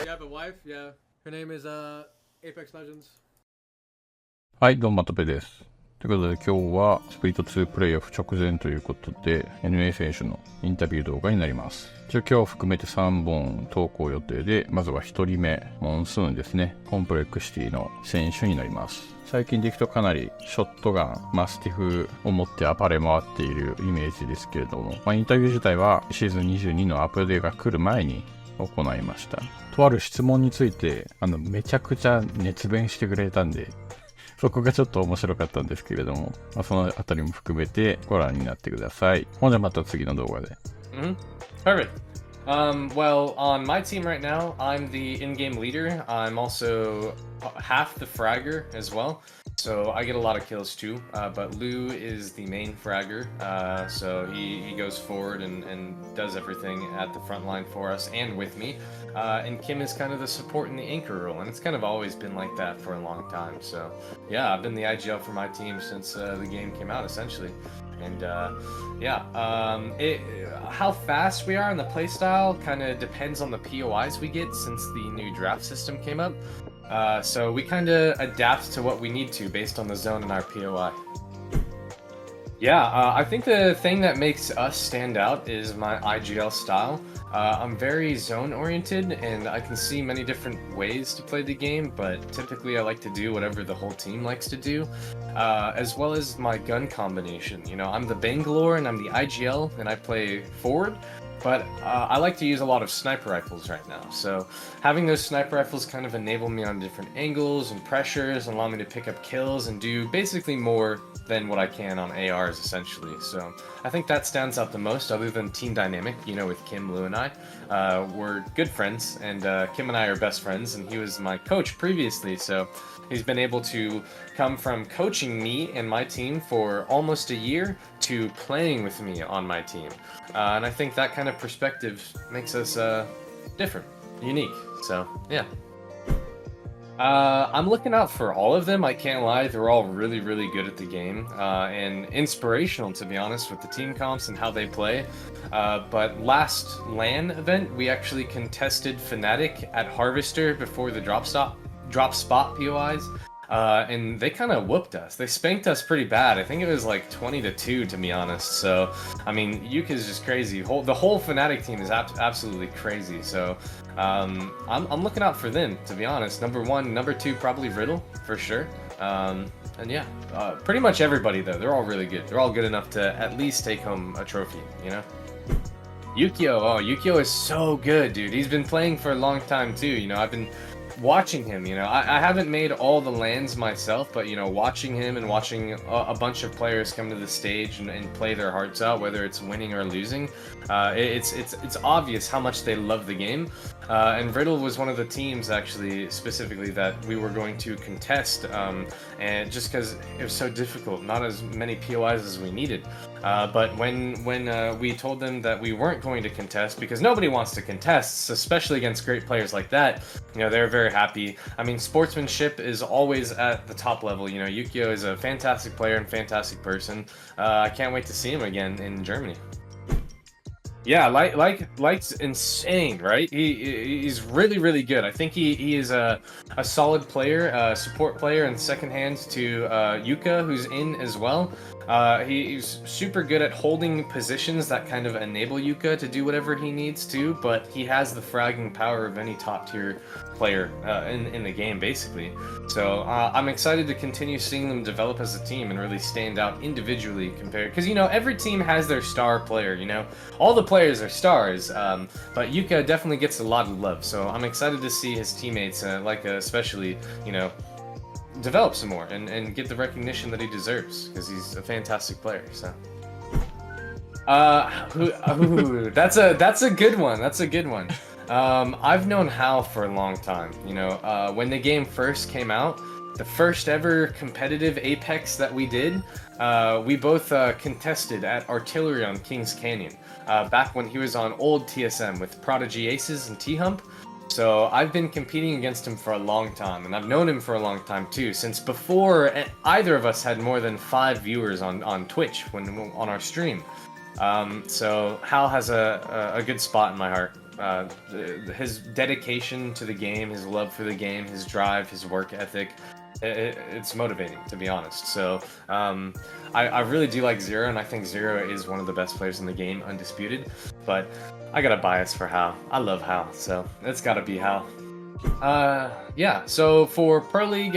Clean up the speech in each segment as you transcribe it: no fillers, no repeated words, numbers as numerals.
have a wife? Yeah. Her name is Apex Legends. はい、どうもまとぺです。ということで今日はスプリット2プレイオフ直前ということで NA 選手のインタビュー動画になります。一応今日含めて3本投稿予定で、まずは1人目、モンスーンですね。コンプレックシティの選手になります。最近でいくとかなりショットガン、マスティフを持って暴れ回っているイメージですけれども、インタビュー自体はシーズン22のアップデートが来る前に行いました。とある質問についてめちゃくちゃ熱弁してくれたんで、そこがちょっと面白かったんですけれども、そのあたりも含めてご覧になってください。ほんじゃまた次の動画で。Perfect. Well, on my team right now, I'm the in-game leader. I'm also half the fragger as well. So I get a lot of kills too, but Lou is the main fragger, so he goes forward and does everything at the front line for us and with me. And Kim is kind of the support in the anchor role, and it's kind of always been like that for a long time. So yeah, I've been the IGL for my team since the game came out, essentially. And how fast we are in the playstyle kind of depends on the POIs we get since the new draft system came up. So we kind of adapt to what we need to based on the zone in our POI. I think the thing that makes us stand out is my IGL style. I'm very zone oriented and I can see many different ways to play the game, but typically I like to do whatever the whole team likes to do, as well as my gun combination. You know, I'm the Bangalore and I'm the IGL and I play forward. But I like to use a lot of sniper rifles right now, so having those sniper rifles kind of enable me on different angles and pressures and allow me to pick up kills and do basically more than what I can on ARs, essentially. So I think that stands out the most, other than team dynamic, you know, with Kim, Lou, and I. We're good friends, and Kim and I are best friends, and he was my coach previously, so he's been able to come from coaching me and my team for almost a year to playing with me on my team. And I think that kind of perspective makes us different, unique. So, yeah. I'm looking out for all of them, I can't lie. They're all really, really good at the game, and inspirational, to be honest, with the team comps and how they play. But last LAN event, we actually contested Fnatic at Harvester before the drop spot POIs. And they kind of whooped us. They spanked us pretty bad. I think it was like 20-2, to be honest. So, I mean, Yuka's just crazy. The whole Fnatic team is absolutely crazy. So, I'm looking out for them, to be honest. Number one, number two, probably Riddle, for sure. And yeah, pretty much everybody, though. They're all really good. They're all good enough to at least take home a trophy, you know? Yukio, Yukio is so good, dude. He's been playing for a long time, too. You know, I've been watching him, you know, I haven't made all the lands myself, but, you know, watching him and watching a bunch of players come to the stage and play their hearts out, whether it's winning or losing, it's obvious how much they love the game. And Riddle was one of the teams, actually, specifically, that we were going to contest, and just because it was so difficult, not as many POIs as we needed. But when we told them that we weren't going to contest, because nobody wants to contest, especially against great players like that, you know, they're very happy. I mean, sportsmanship is always at the top level. You know, Yukio is a fantastic player and fantastic person. I can't wait to see him again in Germany. Yeah, Light's insane, right? He's really, really good. I think he is a solid player, support player, and second hand to Yuka, who's in as well. He's super good at holding positions that kind of enable Yuka to do whatever he needs to, but he has the fragging power of any top tier player in the game, basically. So I'm excited to continue seeing them develop as a team and really stand out individually compared, because, you know, every team has their star player, you know, all the players are stars, but Yuka definitely gets a lot of love, so I'm excited to see his teammates, especially, you know, develop some more and get the recognition that he deserves, because he's a fantastic player. So that's a good one. That's a good one. I've known Hal for a long time. You know, when the game first came out, the first ever competitive Apex that we did, we both contested at Artillery on Kings Canyon, back when he was on old TSM with Prodigy Aces and T-Hump. So I've been competing against him for a long time, and I've known him for a long time too, since before either of us had more than 5 viewers on Twitch on our stream. So Hal has a good spot in my heart. His dedication to the game, his love for the game, his drive, his work ethic, it's motivating, to be honest. So I really do like Zero, and I think Zero is one of the best players in the game, undisputed. But I got a bias for Hal. I love Hal, so it's gotta be Hal. Yeah, so for Pro League,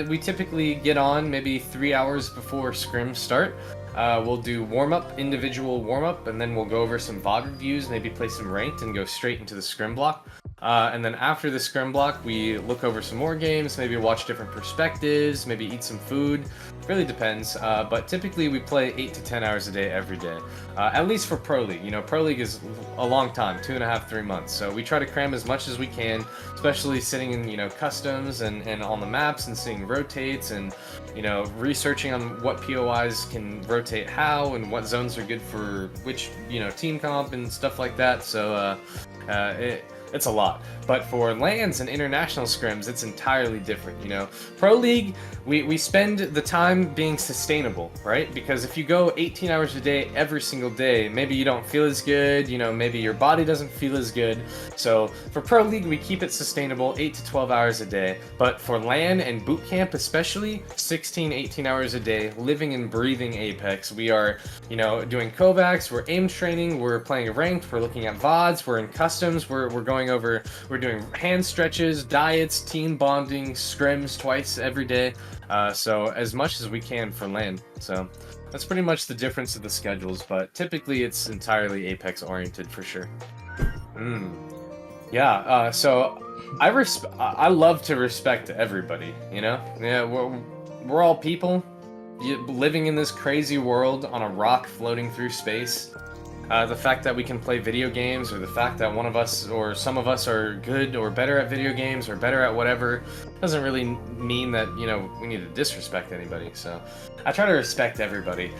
we typically get on maybe 3 hours before scrims start. We'll do warm-up, individual warm-up, and then we'll go over some VOD reviews, maybe play some ranked, and go straight into the scrim block. And then after the scrim block, we look over some more games, maybe watch different perspectives, maybe eat some food. Really depends, but typically we play 8 to 10 hours a day every day. At least for Pro League. You know, Pro League is a long time, 2.5, 3 months. So we try to cram as much as we can, especially sitting in, you know, customs and on the maps and seeing rotates and, you know, researching on what POIs can rotate how and what zones are good for which, you know, team comp and stuff like that. So it's a lot. But for LANs and international scrims, it's entirely different, you know. Pro League, we spend the time being sustainable, right? Because if you go 18 hours a day every single day, maybe you don't feel as good, you know, maybe your body doesn't feel as good. So for Pro League, we keep it sustainable, 8 to 12 hours a day. But for LAN and boot camp especially, 16, 18 hours a day, living and breathing Apex. We are, you know, doing Kovacs, we're aim training, we're playing ranked, we're looking at VODs, we're in customs, we're going over, we're doing hand stretches, diets, team bonding, scrims twice every day. So as much as we can for LAN. So that's pretty much the difference of the schedules, but typically it's entirely Apex oriented for sure. Yeah, so I love to respect everybody, you know? Yeah, we're all people living in this crazy world on a rock floating through space. The fact that we can play video games, or the fact that one of us or some of us are good or better at video games or better at whatever, doesn't really mean that, you know, we need to disrespect anybody. So I try to respect everybody.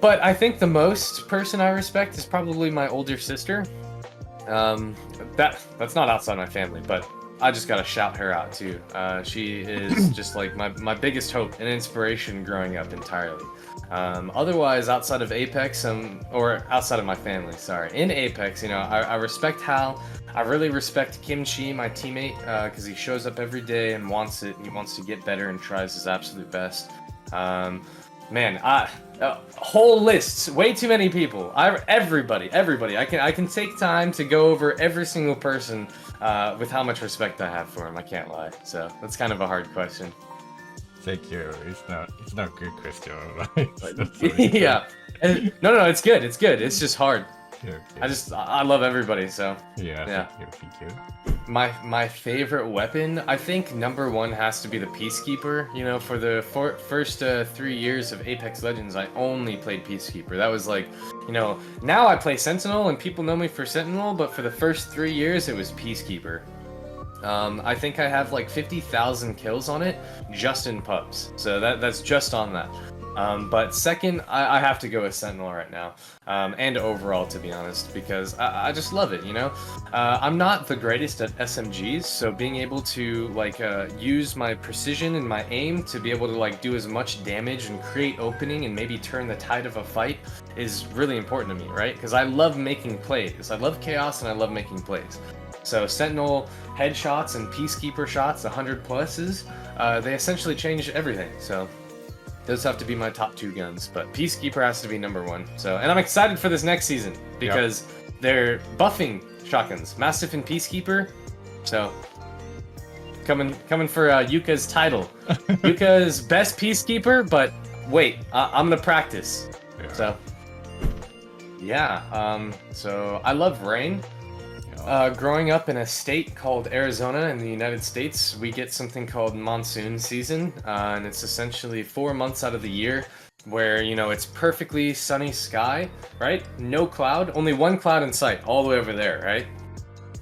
But I think the most person I respect is probably my older sister. That's not outside my family, but I just gotta shout her out too. She is just like my biggest hope and inspiration growing up entirely. Otherwise, outside of Apex, or outside of my family, sorry, in Apex, you know, I respect Hal. I really respect Kimchi, my teammate, because he shows up every day and wants it. And he wants to get better and tries his absolute best. Man, whole lists, way too many people. Everybody. I can take time to go over every single person with how much respect I have for him. I can't lie. So that's kind of a hard question. Thank you. It's not a good question, right? Yeah. No, it's good. It's good. It's just hard. Okay. I love everybody. So yeah. Thank you. My favorite weapon, I think number one has to be the Peacekeeper. You know, for the first 3 years of Apex Legends, I only played Peacekeeper. That was like, you know, now I play Sentinel and people know me for Sentinel, but for the first 3 years it was Peacekeeper. I think I have like 50,000 kills on it just in pubs, so that's just on that. But second, I have to go with Sentinel right now, and overall, to be honest, because I just love it, you know? I'm not the greatest at SMGs, so being able to like use my precision and my aim to be able to like do as much damage and create opening and maybe turn the tide of a fight is really important to me, right? Because I love making plays. I love chaos and I love making plays. So Sentinel headshots and Peacekeeper shots, 100 pluses, they essentially change everything. So those have to be my top 2 guns, but Peacekeeper has to be number 1. So, and I'm excited for this next season because they're buffing shotguns, Mastiff and Peacekeeper. So coming for Yuka's title. Yuka's best Peacekeeper, but wait, I'm gonna practice. Yeah. So yeah, so I love rain. Growing up in a state called Arizona in the United States, we get something called monsoon season, and it's essentially 4 months out of the year where, you know, it's perfectly sunny sky, right? No cloud, only one cloud in sight, all the way over there, right?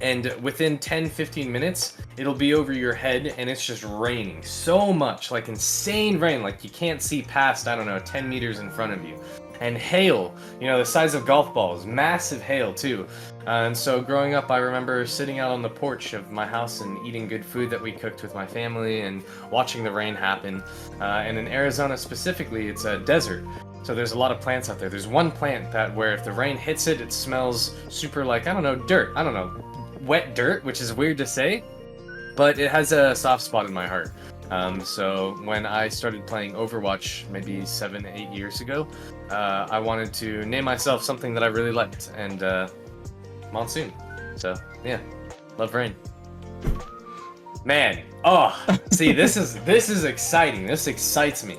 And within 10-15 minutes, it'll be over your head, and it's just raining so much, like insane rain, like you can't see past, I don't know, 10 meters in front of you. and hail, the size of golf balls, massive hail too. And so growing up, I remember sitting out on the porch of my house and eating good food that we cooked with my family and watching the rain happen. And in Arizona specifically, it's a desert. So there's a lot of plants out there. There's one plant that where if the rain hits it, it smells super like, I don't know, dirt. I don't know, wet dirt, which is weird to say, but it has a soft spot in my heart. So when I started playing Overwatch maybe 7-8 years ago, I wanted to name myself something that I really liked, and Monsoon. So yeah, love rain. Man, see, this is exciting. This excites me.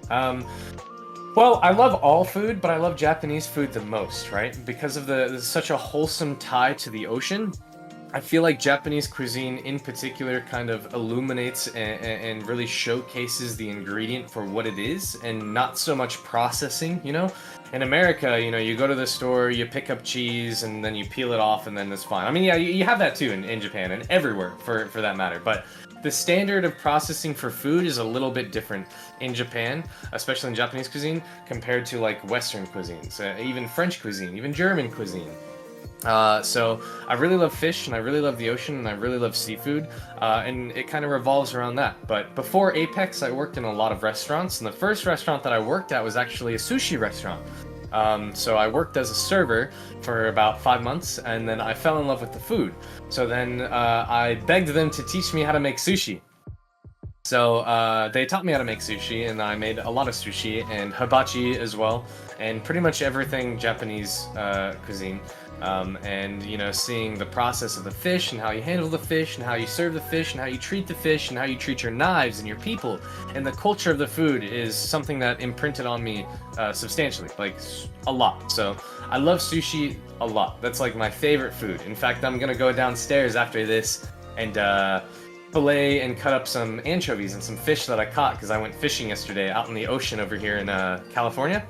Well, I love all food, but I love Japanese food the most, right? Because of such a wholesome tie to the ocean. I feel like Japanese cuisine in particular kind of illuminates and really showcases the ingredient for what it is and not so much processing, In America, you go to the store, you pick up cheese and then you peel it off and then it's fine. I mean, yeah, you have that too in Japan and everywhere for that matter, but the standard of processing for food is a little bit different in Japan, especially in Japanese cuisine, compared to like Western cuisines, even French cuisine, even German cuisine. So I really love fish and I really love the ocean and I really love seafood, and it kind of revolves around that. But before Apex, I worked in a lot of restaurants, and the first restaurant that I worked at was actually a sushi restaurant. So I worked as a server for about 5 months, and then I fell in love with the food. So then I begged them to teach me how to make sushi. So they taught me how to make sushi, and I made a lot of sushi and hibachi as well, and pretty much everything Japanese cuisine. And seeing the process of the fish and how you handle the fish and how you serve the fish and how you treat the fish and how you treat your knives and your people and the culture of the food is something that imprinted on me substantially, like a lot. So I love sushi a lot. That's like my favorite food. In fact, I'm gonna go downstairs after this and fillet and cut up some anchovies and some fish that I caught because I went fishing yesterday out in the ocean over here in California.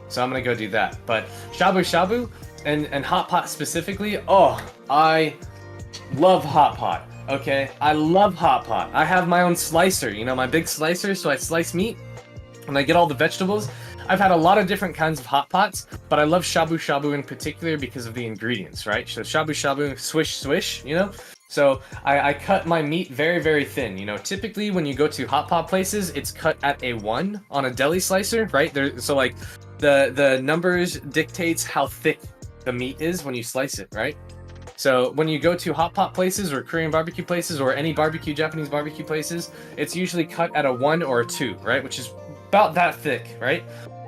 So I'm gonna go do that. But shabu shabu and hot pot specifically, I love hot pot. Okay, I love hot pot. I have my own slicer, my big slicer, so I slice meat and I get all the vegetables. I've had a lot of different kinds of hot pots, but I love shabu shabu in particular because of the ingredients, right? So shabu shabu, swish swish, So I cut my meat very, very thin. Typically when you go to hot pot places, it's cut at a 1 on a deli slicer, right? So like the numbers dictates how thick the meat is when you slice it, right? So when you go to hot pot places or Korean barbecue places or any Japanese barbecue places, it's usually cut at a 1 or a 2, right? Which is about that thick, right?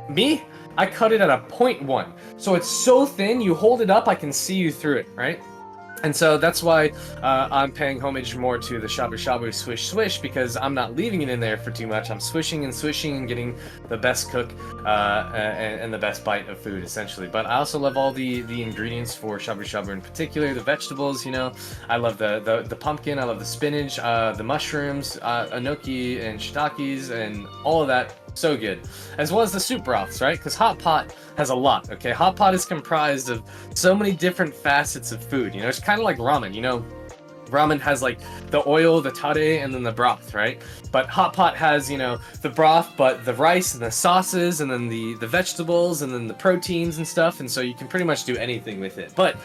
Me, I cut it at a 0.1. So it's so thin, you hold it up, I can see you through it, right? And so that's why I'm paying homage more to the shabu shabu swish swish, because I'm not leaving it in there for too much. I'm swishing and getting the best cook and the best bite of food, essentially. But I also love all the ingredients for shabu shabu in particular, the vegetables, I love the pumpkin, I love the spinach, the mushrooms, enoki and shiitakes and all of that. So good. As well as the soup broths, right? Because hot pot has a lot, okay? Hot pot is comprised of so many different facets of food, It's kind of like ramen, Ramen has like the oil, the tare, and then the broth, right? But hot pot has, the broth, but the rice and the sauces, and then the vegetables, and then the proteins and stuff, and so you can pretty much do anything with it. But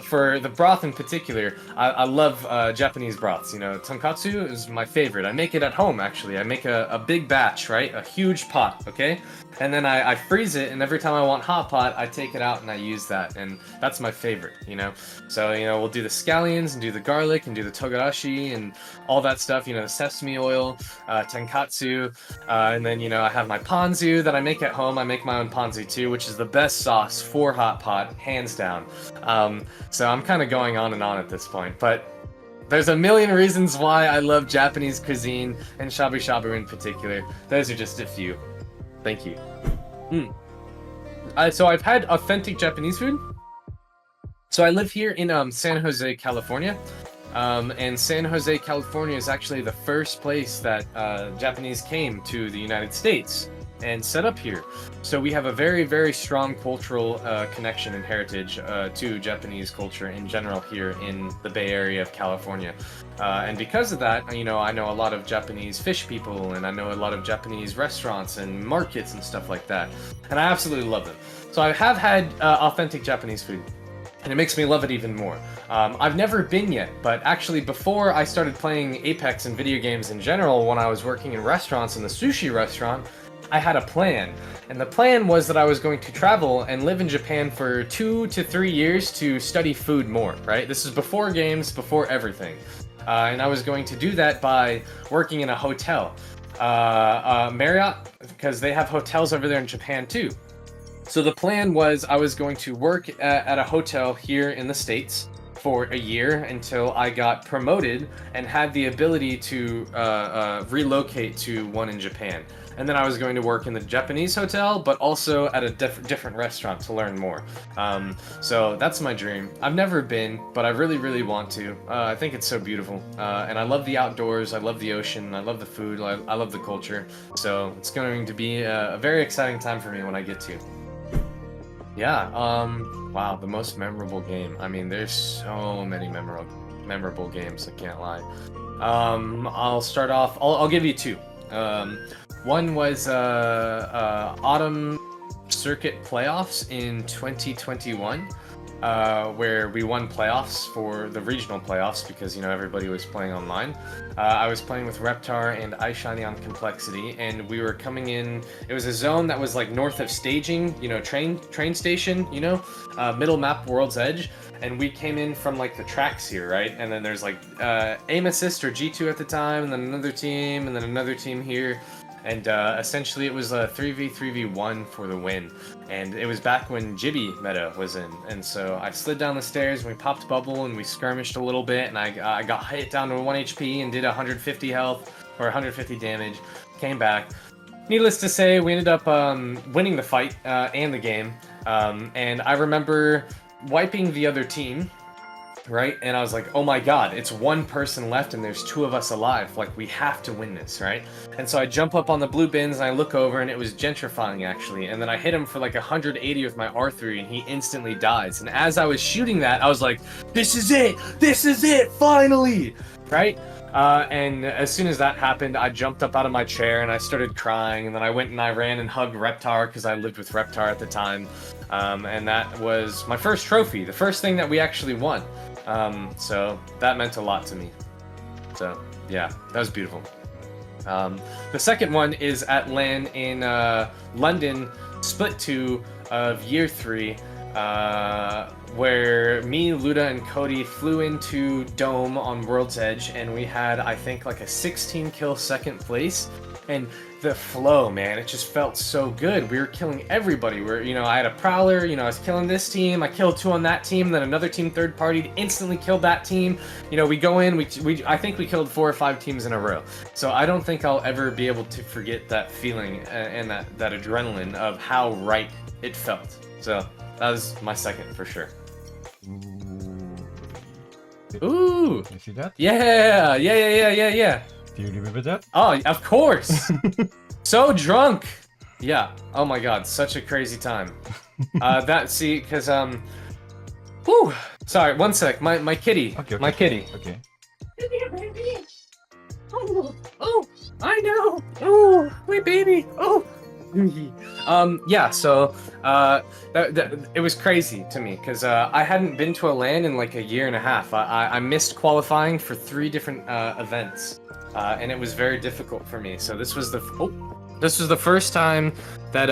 for the broth in particular, I love Japanese broths. Tonkatsu is my favorite. I make it at home, actually. I make a big batch, right? A huge pot, okay? And then I freeze it, and every time I want hot pot, I take it out and I use that, and that's my favorite, So, we'll do the scallions and do the garlic and do the togarashi and all that stuff, the sesame oil, tenkatsu, and then, I have my ponzu that I make at home. I make my own ponzu too, which is the best sauce for hot pot, hands down. So I'm kind of going on and on at this point, but there's a million reasons why I love Japanese cuisine and shabu shabu in particular. Those are just a few. Thank you. So I've had authentic Japanese food. So I live here in San Jose, California. And San Jose, California is actually the first place that Japanese came to the United States. and set up here. So we have a very, very strong cultural connection and heritage to Japanese culture in general here in the Bay Area of California. And because of that, you know, I know a lot of Japanese fish people, and I know a lot of Japanese restaurants and markets and stuff like that. And I absolutely love them. So I have had authentic Japanese food, and it makes me love it even more. I've never been yet, but actually before I started playing Apex and video games in general, when I was working in restaurants in the sushi restaurant, I had a plan. And the plan was that I was going to travel and live in Japan for 2 to 3 years to study food more, right? This is before games, before everything. And I was going to do that by working in a hotel. Marriott, because they have hotels over there in Japan too. So the plan was I was going to work at a hotel here in the States for a year until I got promoted and had the ability to relocate to one in Japan. And then I was going to work in the Japanese hotel, but also at a different restaurant to learn more. So that's my dream. I've never been, but I really, really want to. I think it's so beautiful. And I love the outdoors, I love the ocean, I love the food, I love the culture. So it's going to be a very exciting time for me when I get to. Yeah, wow, the most memorable game. I mean, there's so many memorable games, I can't lie. I'll start off, I'll give you two. One was Autumn Circuit Playoffs in 2021, where we won playoffs for the regional playoffs because, you know, everybody was playing online. I was playing with Reptar and iShiny on Complexity, and we were coming in. It was a zone that was like north of staging, you know, train station, you know, middle map World's Edge, and we came in from like the tracks here, right? And then there's like aim assist or G2 at the time, and then another team, and then another team here. And essentially it was a 3v3v1 for the win. And it was back when Jibby meta was in. And so I slid down the stairs and we popped bubble and we skirmished a little bit, and I got hit down to 1 HP and did 150 health or 150 damage. Came back. Needless to say, we ended up winning the fight and the game. And I remember wiping the other team, right? And I was like, oh my god, it's one person left and there's 2 of us alive. Like, we have to win this, right? And so I jump up on the blue bins and I look over, and it was gentrifying actually. And then I hit him for like 180 with my R3 and he instantly dies. And as I was shooting that, I was like, this is it, finally, right? And as soon as that happened, I jumped up out of my chair and I started crying, and then I went and I ran and hugged Reptar because I lived with Reptar at the time. And that was my first trophy, the first thing that we actually won. So that meant a lot to me. So yeah, that was beautiful. The second one is at LAN in London, Split 2 of Year 3, where me, Luda, and Cody flew into Dome on World's Edge, and we had, I think, like a 16 kill second place. And the flow, man, it just felt so good. We were killing everybody. You know, I had a Prowler, you know, I was killing this team, I killed 2 on that team, then another team third partied, instantly killed that team. You know, we go in, I think we killed 4 or 5 teams in a row. So I don't think I'll ever be able to forget that feeling and that adrenaline of how right it felt. So that was my second for sure. Ooh! You see that? Yeah. Do you remember that? Oh, of course! So drunk! Yeah. Oh my god, such a crazy time. Because, whew! Sorry, one sec. My kitty. Okay. My kitty. Okay. Come here, baby! Oh, I know! Oh, my baby! Oh! Yeah, so, it was crazy to me, because I hadn't been to a LAN in like a year and a half. I missed qualifying for 3 different events. And it was very difficult for me. So this was the first time that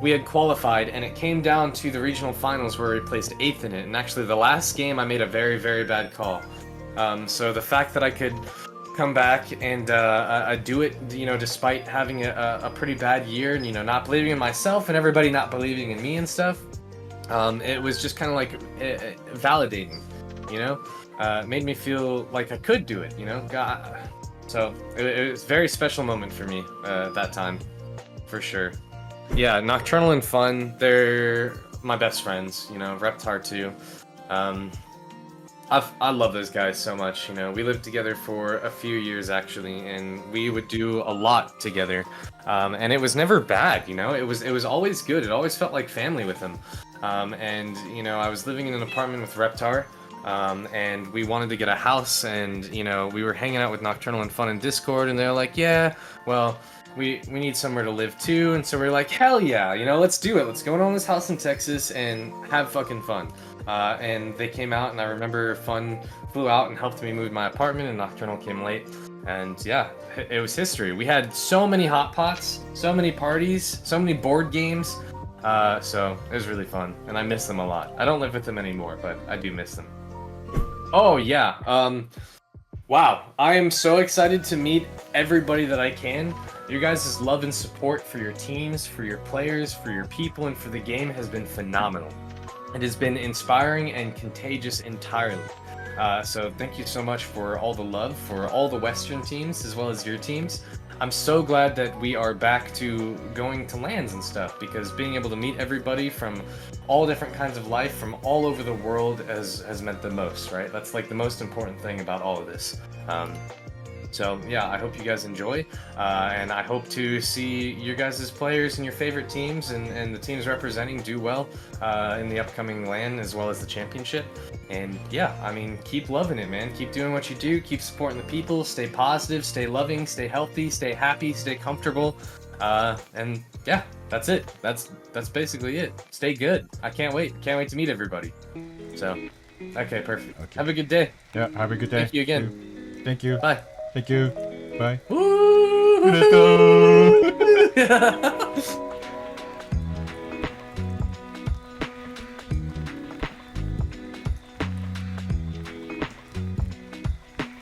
we had qualified, and it came down to the regional finals where we placed 8th in it. And actually, the last game I made a very, very bad call. So the fact that I could come back and do it, you know, despite having a pretty bad year, and, you know, not believing in myself and everybody not believing in me and stuff, it was just kind of like validating, you know. It made me feel like I could do it, you know. So it was a very special moment for me that time, for sure. Yeah, Nocturnal and Fun, they're my best friends, you know, Reptar too. I love those guys so much. You know, we lived together for a few years actually, and we would do a lot together. And it was never bad. You know, it was always good. It always felt like family with them. And you know, I was living in an apartment with Reptar. And we wanted to get a house, and you know, we were hanging out with Nocturnal and Fun in Discord, and they're like, yeah, well, we need somewhere to live too, and so we're like, hell yeah, you know, let's do it. Let's go on this house in Texas and have fucking fun. And they came out, and I remember Fun flew out and helped me move my apartment, and Nocturnal came late, and yeah, it was history. We had so many hot pots, so many parties, so many board games. So it was really fun, and I miss them a lot. I don't live with them anymore, but I do miss them. Oh yeah, wow, I am so excited to meet everybody that I can. Your guys' love and support for your teams, for your players, for your people, and for the game has been phenomenal. It has been inspiring and contagious entirely. So thank you so much for all the love, for all the Western teams, as well as your teams. I'm so glad that we are back to going to LANs and stuff, because being able to meet everybody from all different kinds of life from all over the world has meant the most, right? That's like the most important thing about all of this. So yeah, I hope you guys enjoy, and I hope to see your guys' players and your favorite teams and the teams representing do well in the upcoming LAN as well as the championship. And yeah, I mean, keep loving it, man. Keep doing what you do. Keep supporting the people. Stay positive. Stay loving. Stay healthy. Stay happy. Stay comfortable. And yeah, that's it. That's basically it. Stay good. I can't wait. Can't wait to meet everybody. So, okay, perfect. Okay. Have a good day. Yeah, have a good day. Thank you again. Thank you. Bye. Thank you. Bye. Woo!